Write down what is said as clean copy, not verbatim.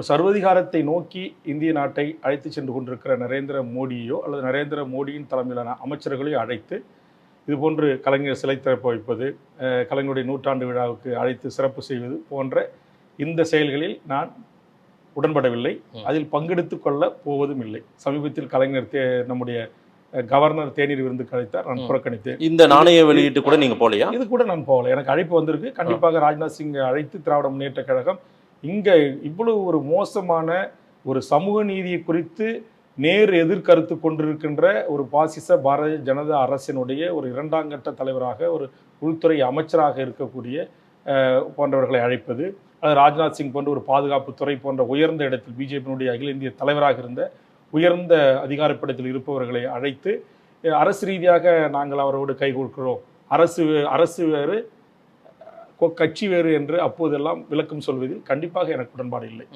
சர்வதிகாரத்தை நோக்கி இந்திய நாட்டை அழைத்து சென்று கொண்டிருக்கிற நரேந்திர மோடியோ அல்லது நரேந்திர மோடியின் தலைமையிலான அமைச்சர்களையோ அழைத்து இதுபோன்று கலைஞர் சிலை திறப்பு வைப்பது, கலைஞருடைய 100ஆண்டு விழாவுக்கு அழைத்து சிறப்பு செய்வது போன்ற இந்த செயல்களில் நான் உடன்படவில்லை. அதில் பங்கெடுத்து கொள்ள போவதும் இல்லை. சமீபத்தில் கலைஞர் நம்முடைய கவர்னர் தேநீர் விருந்துக்கு அழைத்தார், நான் புறக்கணித்தேன். இந்த நாணய வெளியீட்டு கூட நீங்க போகலையா? இது கூட நான் போகல. எனக்கு அழைப்பு வந்திருக்கு. கண்டிப்பாக ராஜ்நாத் சிங் அழைத்து திராவிட முன்னேற்ற கழகம் இங்க இவ்வளவு ஒரு மோசமான ஒரு சமூக நீதியை குறித்து நேர் எதிர்கருத்து கொண்டிருக்கின்ற ஒரு பாசிச பாரதிய ஜனதா அரசினுடைய ஒரு 2ஆம் கட்ட தலைவராக, ஒரு உள்துறை அமைச்சராக இருக்கக்கூடிய போன்றவர்களை அழைப்பது, அது ராஜ்நாத் சிங் போன்ற ஒரு பாதுகாப்புத்துறை போன்ற உயர்ந்த இடத்தில் பிஜேபியினுடைய அகில இந்திய தலைவராக இருந்த உயர்ந்த அதிகாரப்படத்தில் இருப்பவர்களை அழைத்து அரசு ரீதியாக நாங்கள் அவரோடு கைகோர்க்கிறோம், அரசு வேறு கட்சி வேறு என்று அப்போதெல்லாம் விளக்கம் சொல்வதில் கண்டிப்பாக எனக்கு உடன்பாடு இல்லை.